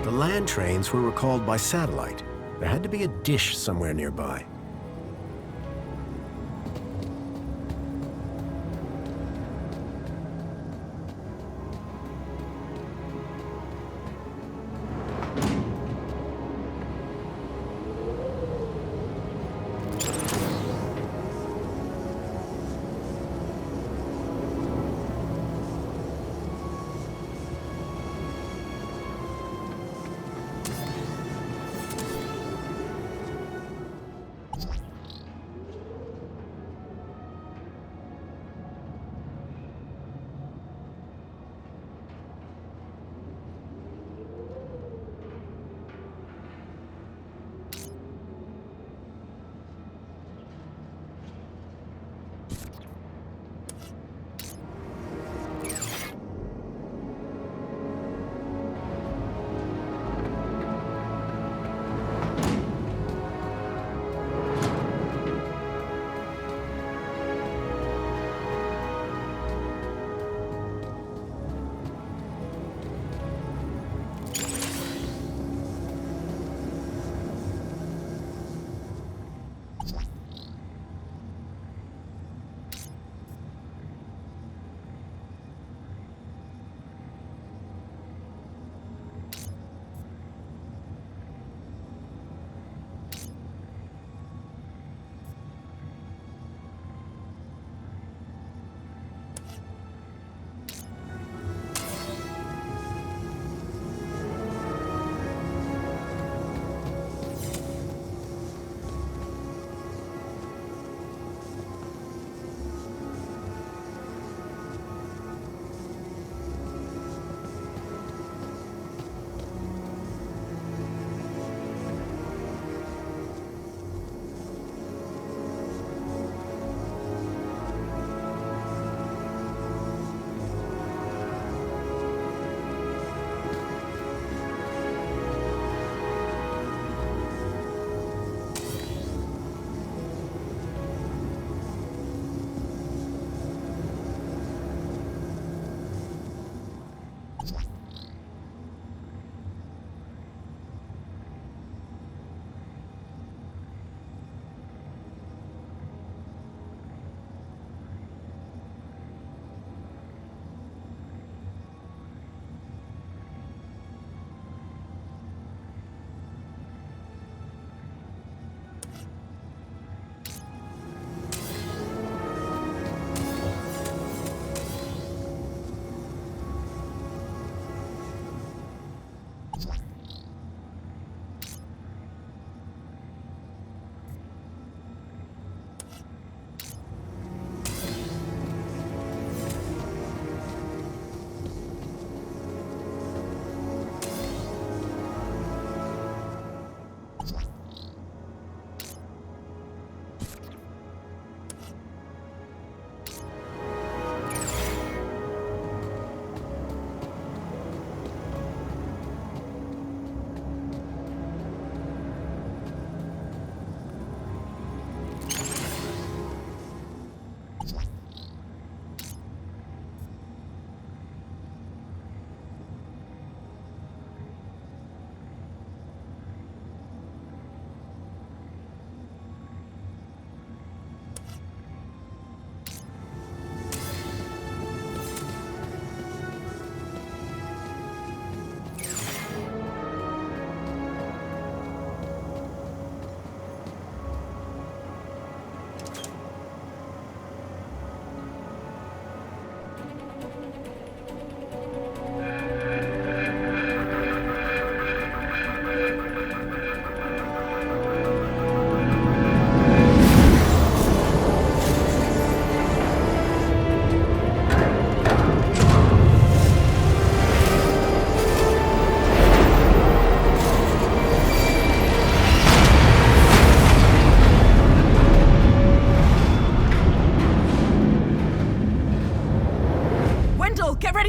The land trains were recalled by satellite. There had to be a dish somewhere nearby.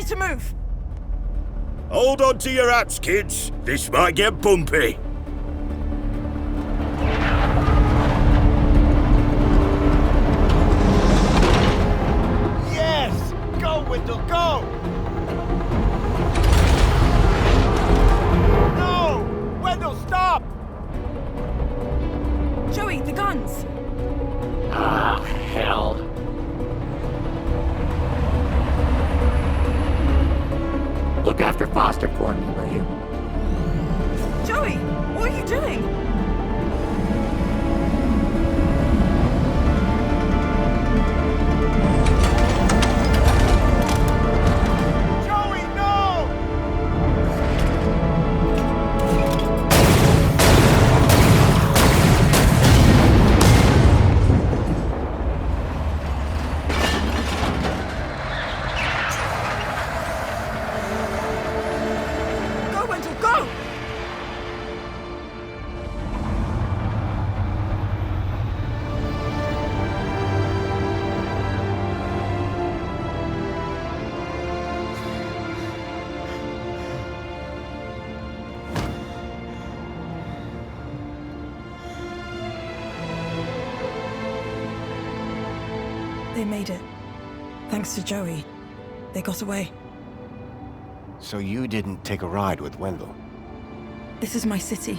to move! Hold on to your hats, kids. This might get bumpy. Yes! Go, Wendell, go! No! faster for me, will you? Joey, what are you doing? Joey, no! Go, Wendell, go! They made it. Thanks to Joey. They got away. So you didn't take a ride with Wendell? This is my city.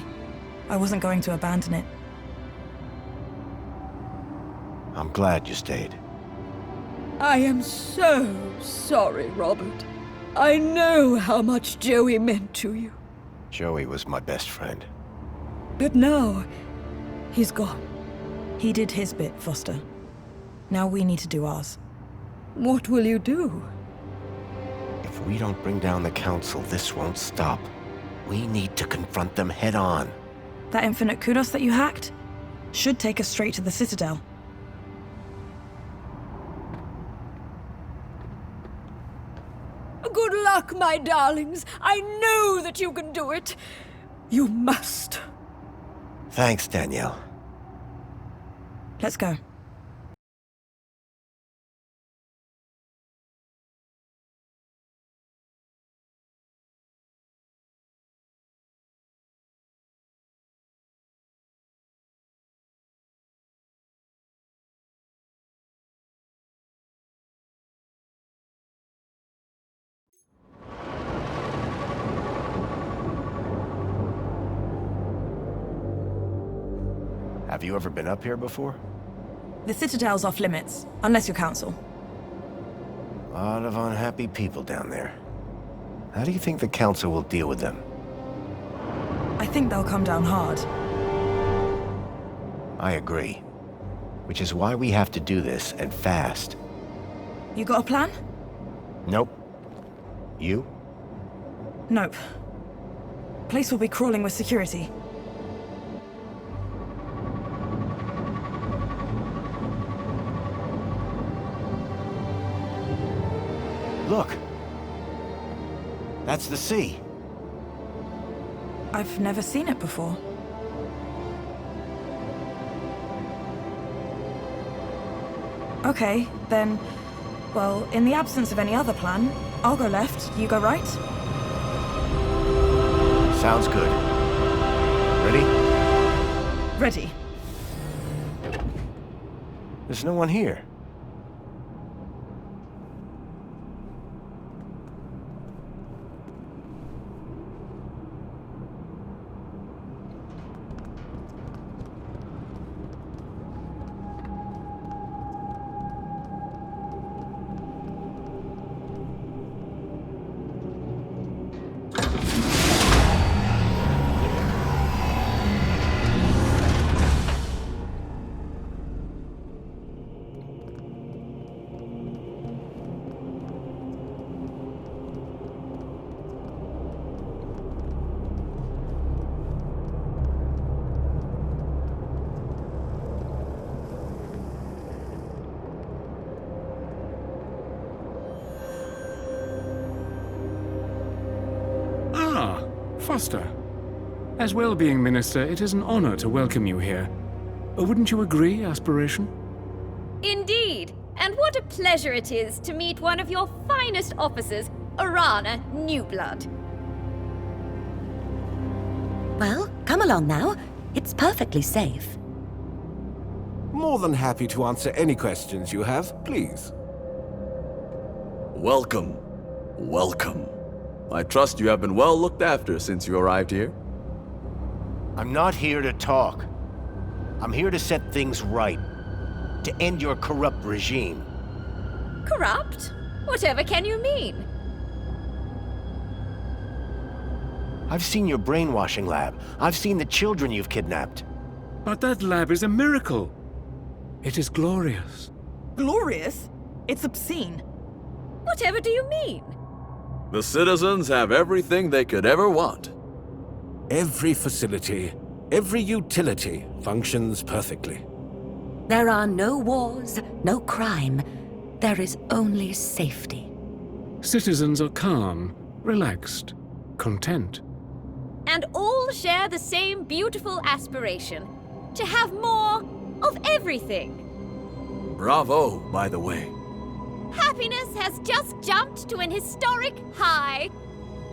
I wasn't going to abandon it. I'm glad you stayed. I am so sorry, Robert. I know how much Joey meant to you. Joey was my best friend. But now, he's gone. He did his bit, Foster. Now we need to do ours. What will you do? If we don't bring down the Council, this won't stop. We need to confront them head on. That infinite kudos that you hacked should take us straight to the Citadel. Good luck, my darlings. I know that you can do it. You must. Thanks, Danielle. Let's go. Have you ever been up here before? The Citadel's off limits, unless you're Council. A lot of unhappy people down there. How do you think the Council will deal with them? I think they'll come down hard. I agree. Which is why we have to do this, and fast. You got a plan? Nope. You? Nope. Place will be crawling with security. Look! That's the sea. I've never seen it before. Okay, then... Well, in the absence of any other plan, I'll go left, you go right. Sounds good. Ready? Ready. There's no one here. Foster. As well-being minister, it is an honor to welcome you here. Wouldn't you agree, Aspiration? Indeed, and what a pleasure it is to meet one of your finest officers, Arana Newblood. Well, come along now. It's perfectly safe. More than happy to answer any questions you have, please. Welcome. Welcome. I trust you have been well looked after since you arrived here. I'm not here to talk. I'm here to set things right. To end your corrupt regime. Corrupt? Whatever can you mean? I've seen your brainwashing lab. I've seen the children you've kidnapped. But that lab is a miracle. It is glorious. Glorious? It's obscene. Whatever do you mean? The citizens have everything they could ever want. Every facility, every utility functions perfectly. There are no wars, no crime. There is only safety. Citizens are calm, relaxed, content. And all share the same beautiful aspiration to have more of everything. Bravo, by the way. Happiness has just jumped to an historic high.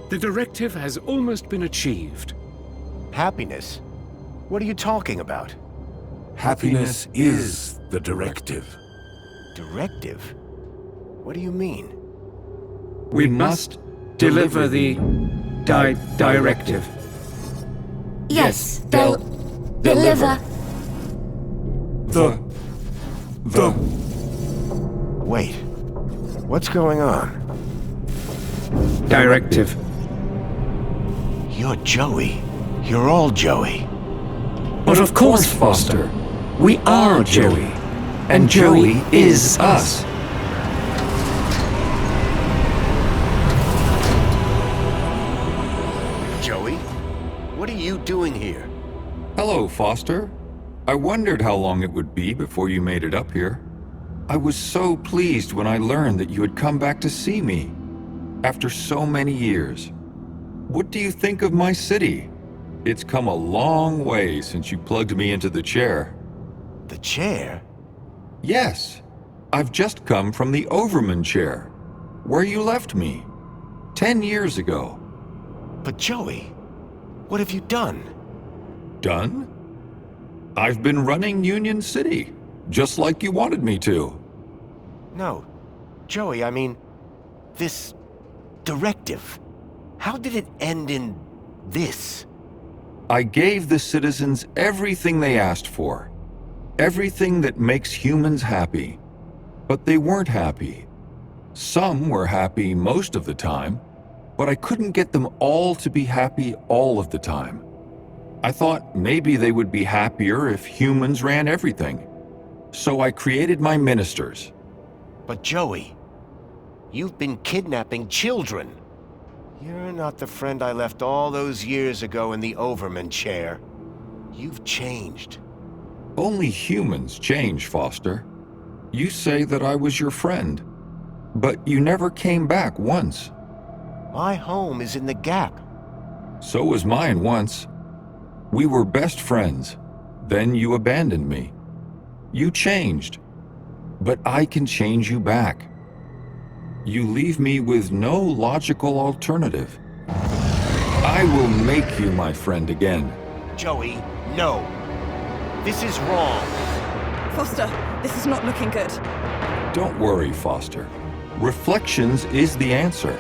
The directive has almost been achieved. Happiness? What are you talking about? Happiness is the directive. Directive? What do you mean? We must deliver the directive. Yes, they'll deliver. The Wait. What's going on? Directive. You're Joey. You're all Joey. But of course, Foster. We are Joey. And Joey is us. Joey? What are you doing here? Hello, Foster. I wondered how long it would be before you made it up here. I was so pleased when I learned that you had come back to see me. After so many years. What do you think of my city? It's come a long way since you plugged me into the chair. The chair? Yes. I've just come from the Overman chair, where you left me 10 years ago. But Joey, what have you done? Done? I've been running Union City, just like you wanted me to. No. Joey, I mean, this directive. How did it end in this? I gave the citizens everything they asked for. Everything that makes humans happy. But they weren't happy. Some were happy most of the time, but I couldn't get them all to be happy all of the time. I thought maybe they would be happier if humans ran everything. So I created my ministers. But Joey, you've been kidnapping children. You're not the friend I left all those years ago in the Overman chair. You've changed. Only humans change, Foster. You say that I was your friend, but you never came back once. My home is in the Gap. So was mine once. We were best friends. Then you abandoned me. You changed. But I can change you back. You leave me with no logical alternative. I will make you my friend again. Joey, no. This is wrong. Foster, this is not looking good. Don't worry, Foster. Reflections is the answer.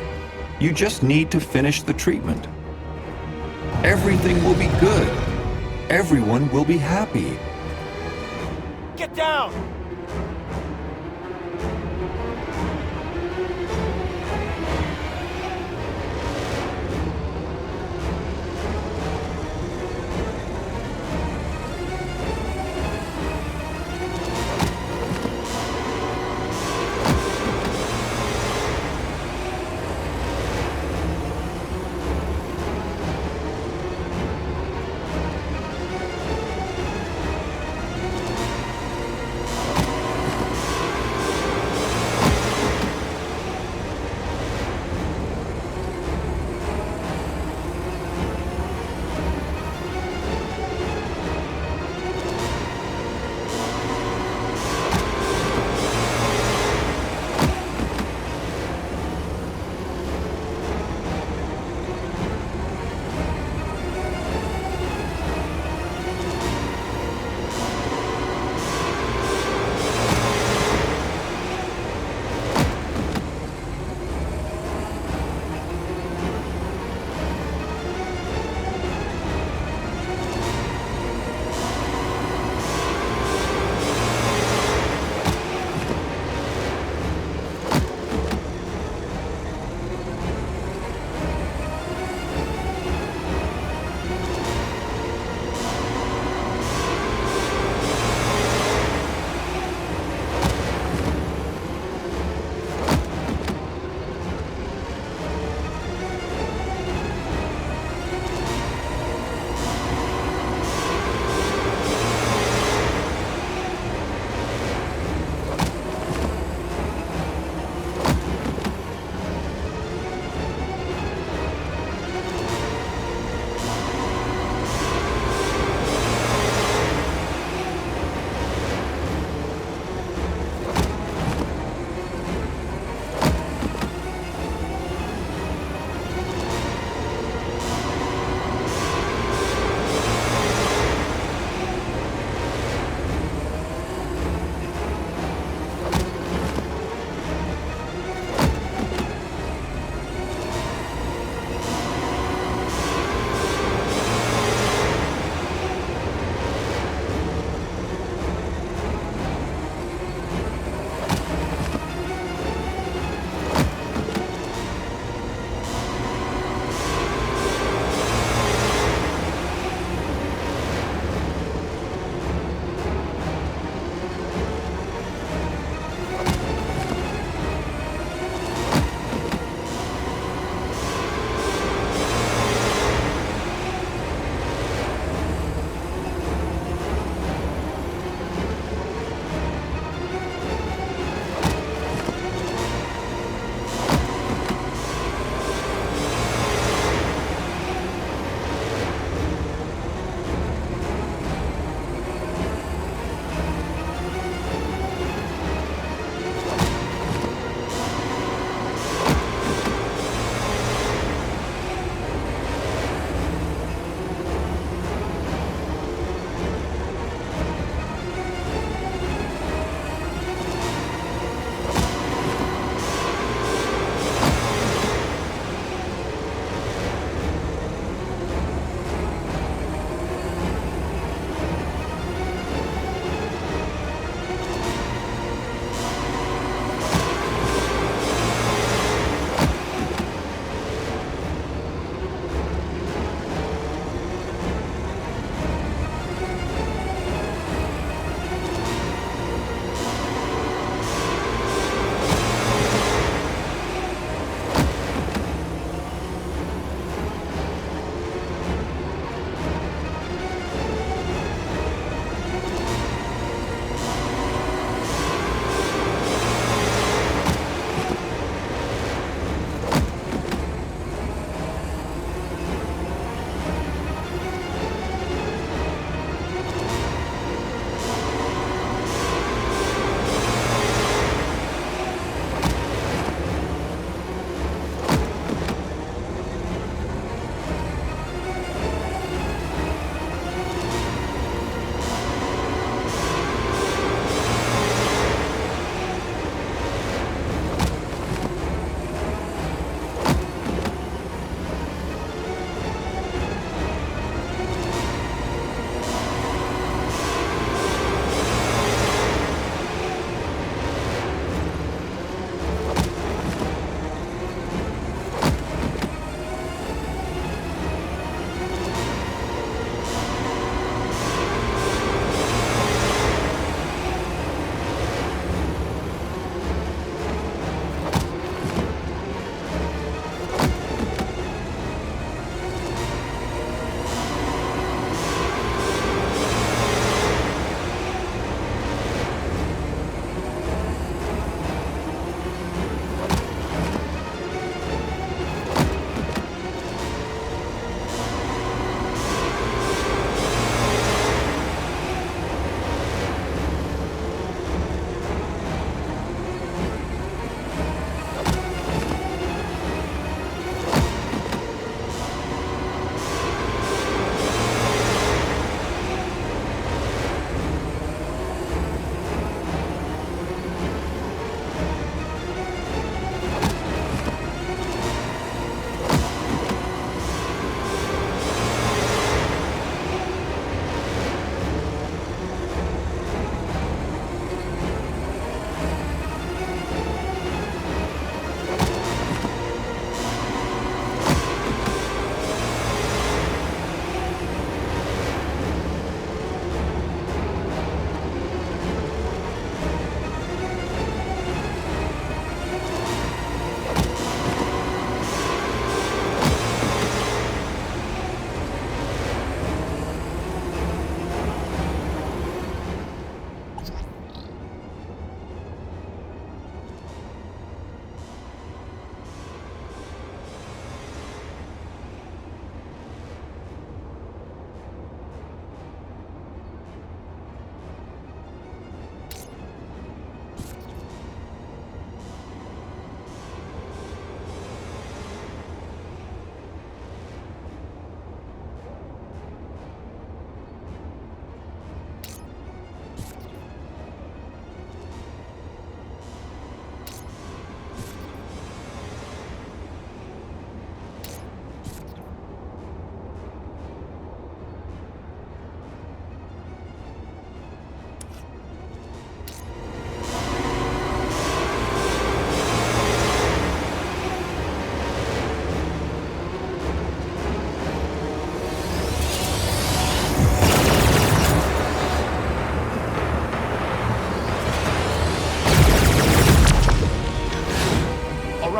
You just need to finish the treatment. Everything will be good. Everyone will be happy. Get down!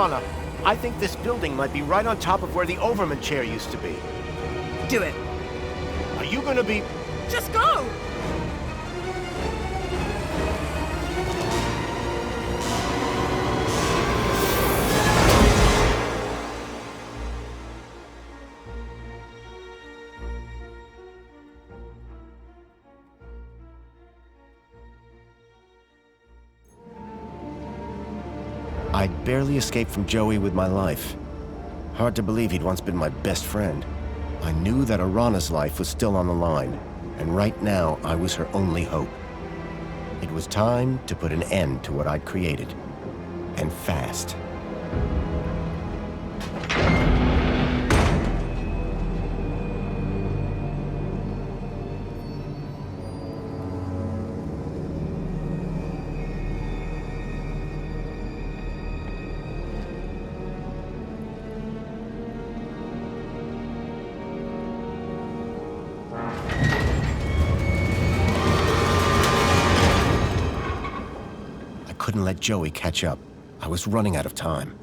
Arana, I think this building might be right on top of where the Overman chair used to be. Do it. Are you gonna be... Just go! I'd barely escaped from Joey with my life. Hard to believe he'd once been my best friend. I knew that Arana's life was still on the line, and right now I was her only hope. It was time to put an end to what I'd created, and fast. Couldn't let Joey catch up. I was running out of time.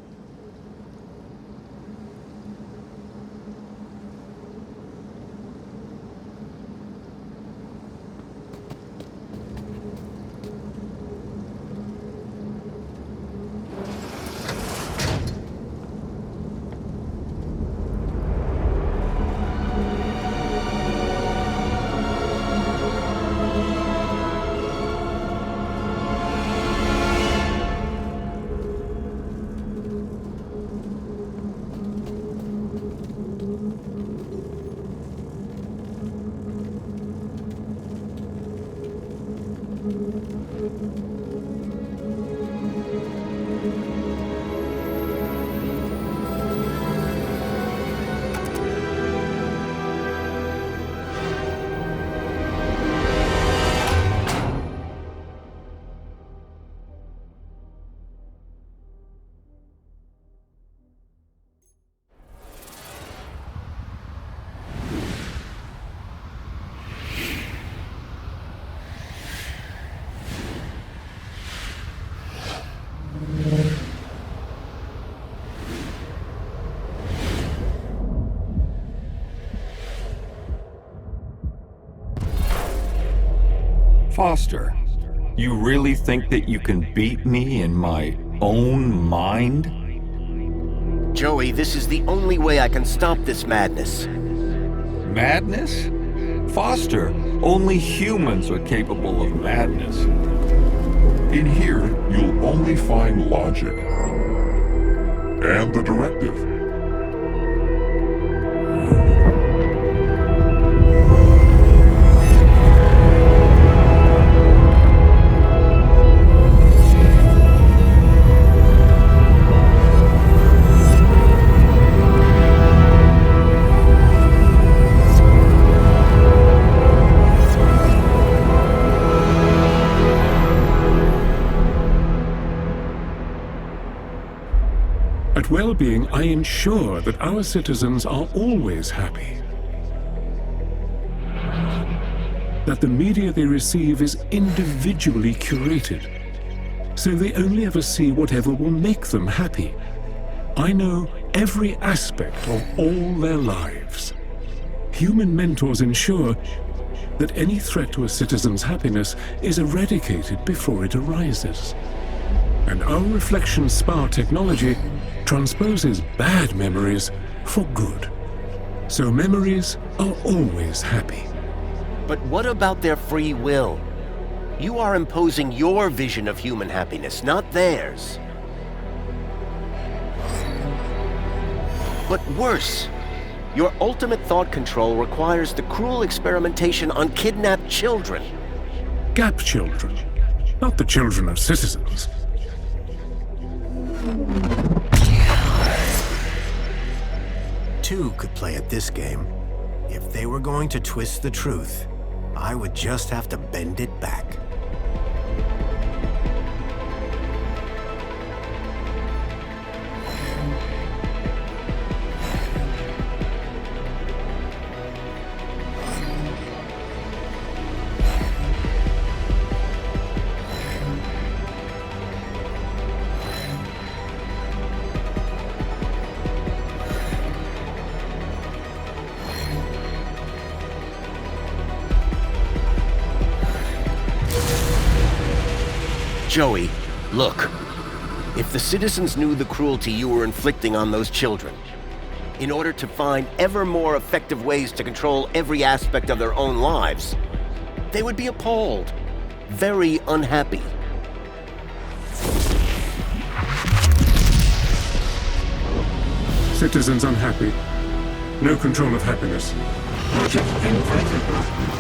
Foster, you really think that you can beat me in my own mind? Joey, this is the only way I can stop this madness. Madness? Foster, only humans are capable of madness. In here, you'll only find logic. And the directive. At Well-being, I ensure that our citizens are always happy. That the media they receive is individually curated, so they only ever see whatever will make them happy. I know every aspect of all their lives. Human mentors ensure that any threat to a citizen's happiness is eradicated before it arises. And our reflection spa technology transposes bad memories for good. So memories are always happy. But what about their free will? You are imposing your vision of human happiness, not theirs. But worse, your ultimate thought control requires the cruel experimentation on kidnapped children. Gap children, not the children of citizens. Two could play at this game. If they were going to twist the truth, I would just have to bend it back. Joey, look. If the citizens knew the cruelty you were inflicting on those children, in order to find ever more effective ways to control every aspect of their own lives, they would be appalled, very unhappy. Citizens unhappy. No control of happiness. Logic inevitable.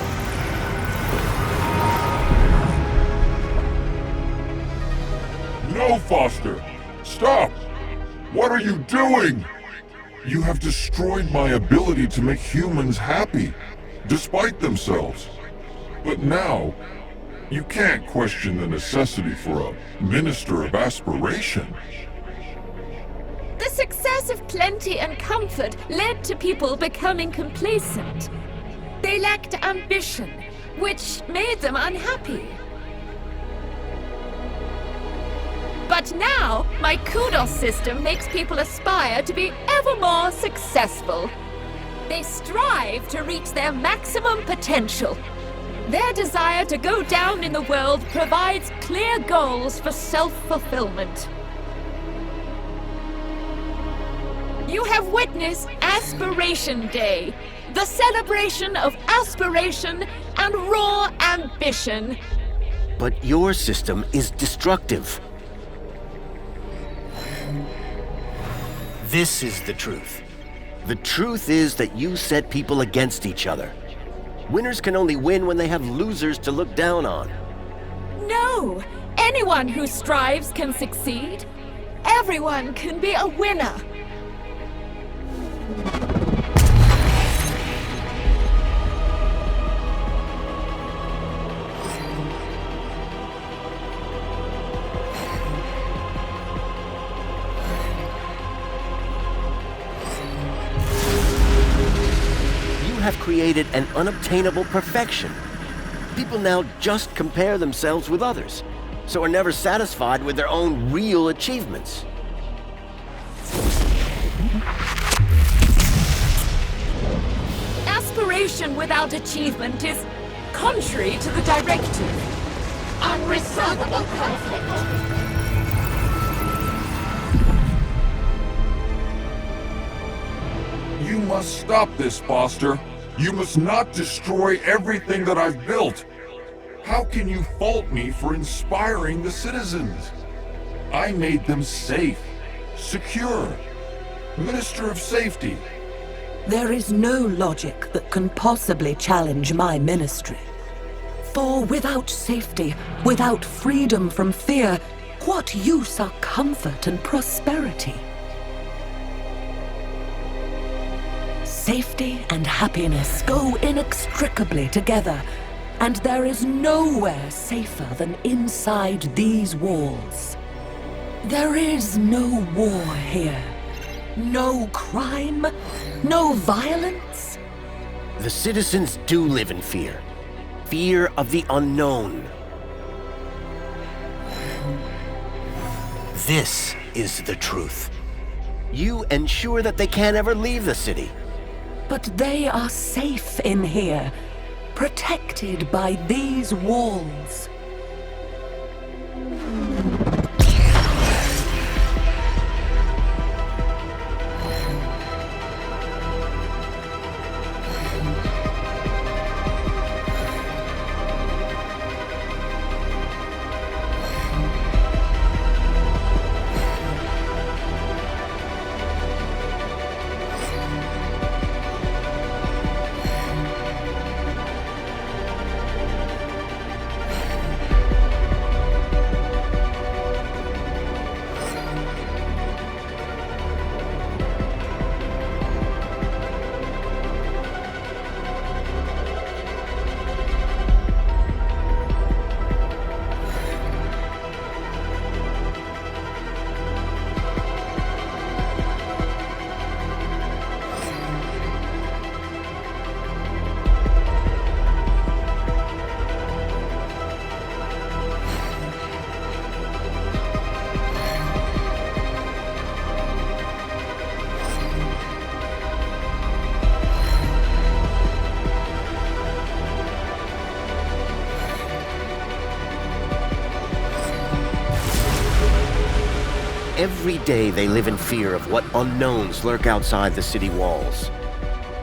No, Foster! Stop! What are you doing? You have destroyed my ability to make humans happy, despite themselves. But now, you can't question the necessity for a minister of aspiration. The success of plenty and comfort led to people becoming complacent. They lacked ambition, which made them unhappy. But now, my kudos system makes people aspire to be ever more successful. They strive to reach their maximum potential. Their desire to go down in the world provides clear goals for self-fulfillment. You have witnessed Aspiration Day, the celebration of aspiration and raw ambition. But your system is destructive. This is the truth. The truth is that you set people against each other. Winners can only win when they have losers to look down on. No! Anyone who strives can succeed. Everyone can be a winner. Have created an unobtainable perfection. People now just compare themselves with others, so are never satisfied with their own real achievements. Aspiration without achievement is contrary to the directive. Unresolvable conflict. You must stop this, Foster. You must not destroy everything that I've built. How can you fault me for inspiring the citizens? I made them safe, secure, Minister of Safety. There is no logic that can possibly challenge my ministry. For without safety, without freedom from fear, what use are comfort and prosperity? Safety and happiness go inextricably together, and there is nowhere safer than inside these walls. There is no war here. No crime, no violence. The citizens do live in fear. Fear of the unknown. This is the truth. You ensure that they can't ever leave the city. But they are safe in here, protected by these walls. Every day they live in fear of what unknowns lurk outside the city walls.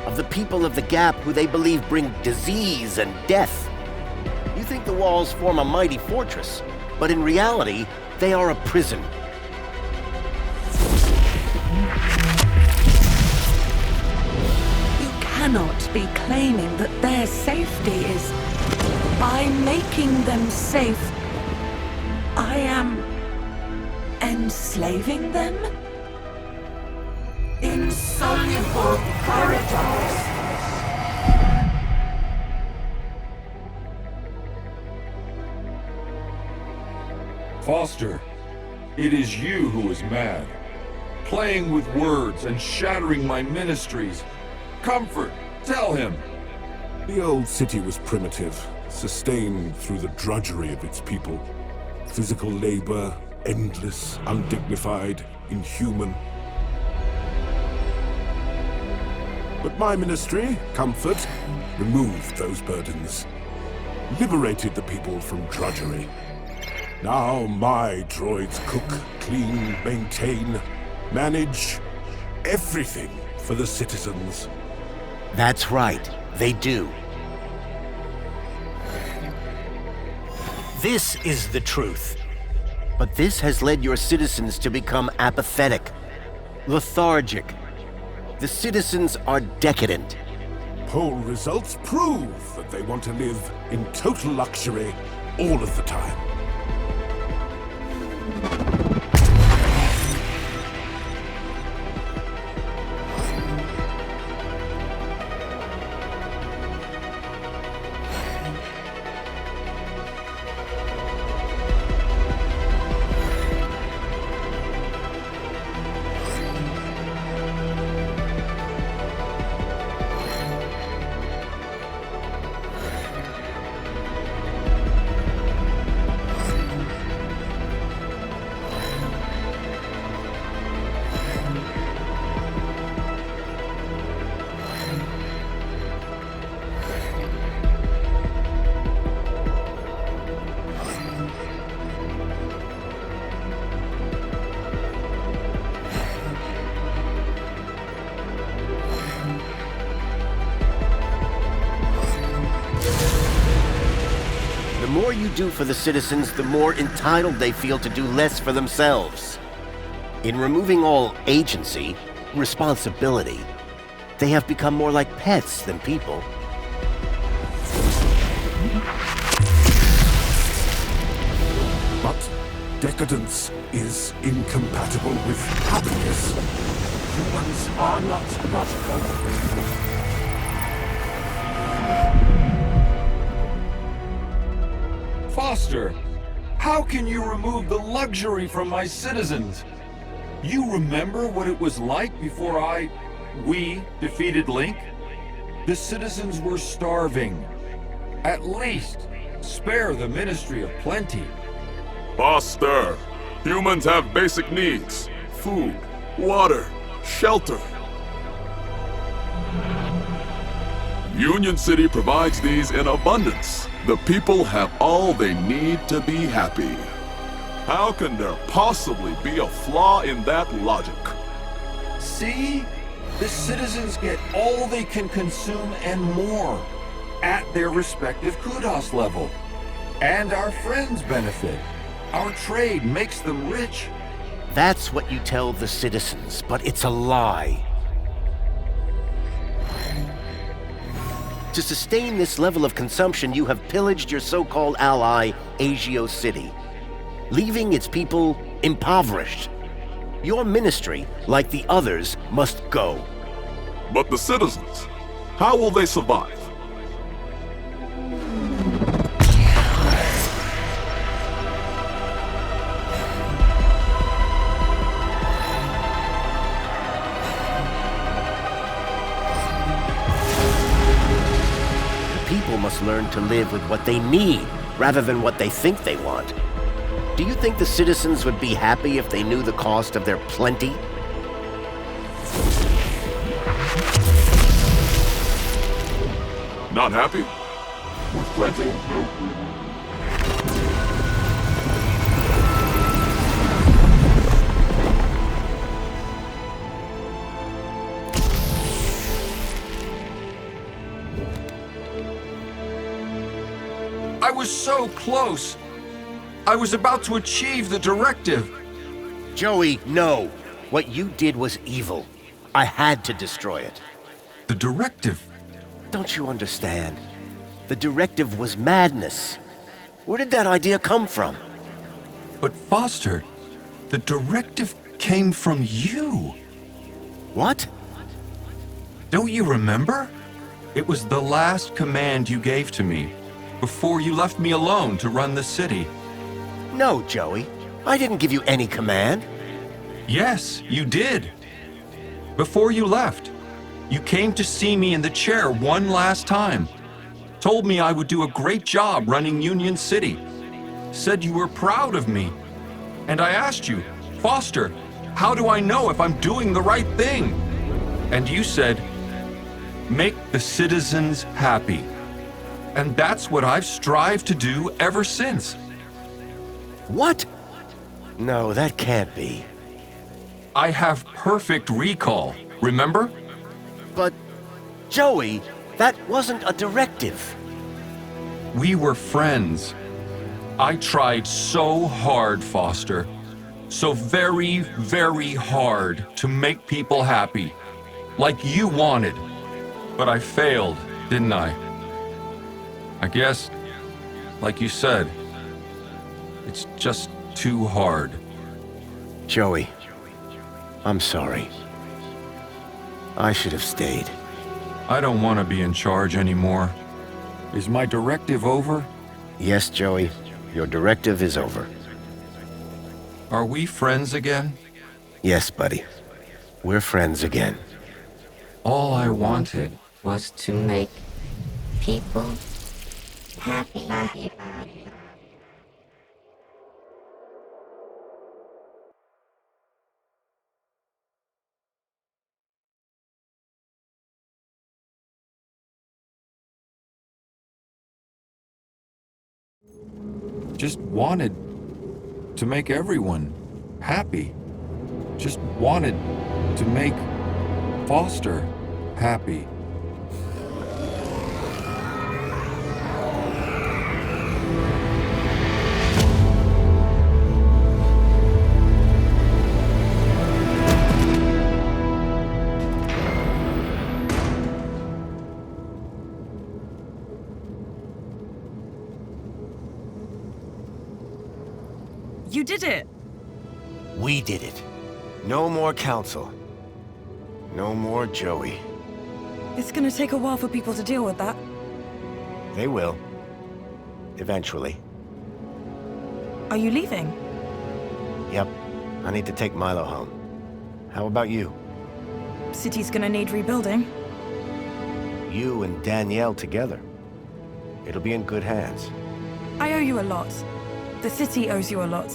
Of the people of the Gap who they believe bring disease and death. You think the walls form a mighty fortress, but in reality, they are a prison. You cannot be claiming that their safety is... By making them safe, I am enslaving them? Insoluble paradox. Foster, it is you who is mad. Playing with words and shattering my ministries. Comfort, tell him. The old city was primitive, sustained through the drudgery of its people. Physical labor, endless, undignified, inhuman. But my ministry, Comfort, removed those burdens. Liberated the people from drudgery. Now my droids cook, clean, maintain, manage everything for the citizens. That's right, they do. This is the truth. But this has led your citizens to become apathetic, lethargic. The citizens are decadent. Poll results prove that they want to live in total luxury all of the time. The more you do for the citizens, the more entitled they feel to do less for themselves. In removing all agency, responsibility, they have become more like pets than people. But decadence is incompatible with happiness. Humans are not logical. Foster, how can you remove the luxury from my citizens? You remember what it was like before we defeated Link? The citizens were starving. At least, spare the Ministry of Plenty. Foster, humans have basic needs. Food, water, shelter. Union City provides these in abundance. The people have all they need to be happy. How can there possibly be a flaw in that logic? See? The citizens get all they can consume and more at their respective kudos level. And our friends benefit. Our trade makes them rich. That's what you tell the citizens, but it's a lie. To sustain this level of consumption, you have pillaged your so-called ally, Agio City, leaving its people impoverished. Your ministry, like the others, must go. But the citizens, how will they survive? People must learn to live with what they need, rather than what they think they want. Do you think the citizens would be happy if they knew the cost of their plenty? Not happy? With plenty? I was so close. I was about to achieve the directive. Joey, no. What you did was evil. I had to destroy it. The directive? Don't you understand? The directive was madness. Where did that idea come from? But Foster, the directive came from you. What? Don't you remember? It was the last command you gave to me before you left me alone to run the city. No, Joey. I didn't give you any command. Yes, you did. Before you left, you came to see me in the chair one last time. Told me I would do a great job running Union City. Said you were proud of me. And I asked you, Foster, how do I know if I'm doing the right thing? And you said, make the citizens happy. And that's what I've strived to do ever since. What? No, that can't be. I have perfect recall, remember? But, Joey, that wasn't a directive. We were friends. I tried so hard, Foster. So very, very hard to make people happy. Like you wanted. But I failed, didn't I? I guess, like you said, it's just too hard. Joey, I'm sorry. I should have stayed. I don't want to be in charge anymore. Is my directive over? Yes, Joey. Your directive is over. Are we friends again? Yes, buddy. We're friends again. All I wanted was to make people happy. Just wanted to make everyone happy. Just wanted to make Foster happy. You did it! We did it. No more council. No more Joey. It's gonna take a while for people to deal with that. They will. Eventually. Are you leaving? Yep. I need to take Milo home. How about you? City's gonna need rebuilding. You and Danielle together. It'll be in good hands. I owe you a lot. The city owes you a lot.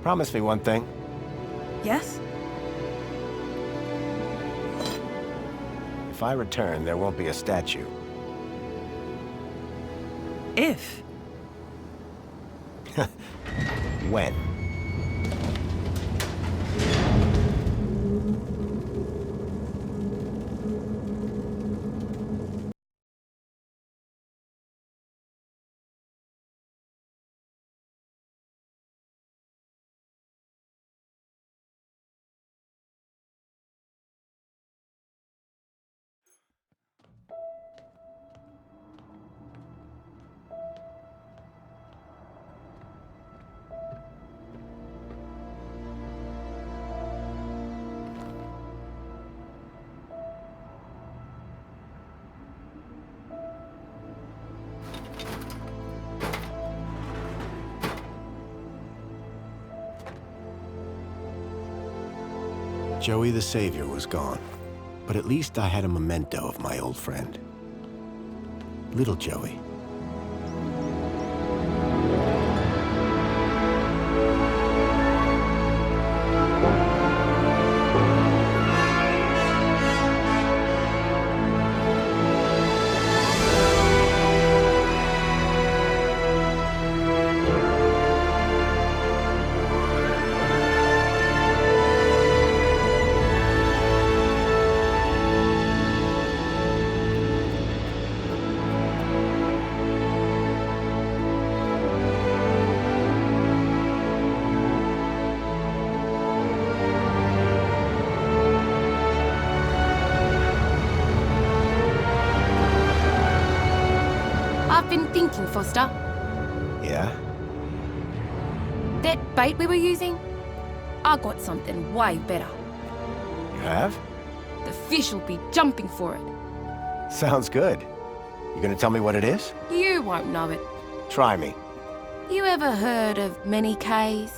Promise me one thing. Yes? If I return, there won't be a statue. If? When? Joey the Savior was gone, but at least I had a memento of my old friend. Little Joey. I've been thinking, Foster. Yeah? That bait we were using? I got something way better. You have? The fish will be jumping for it. Sounds good. You gonna tell me what it is? You won't know it. Try me. You ever heard of many Ks?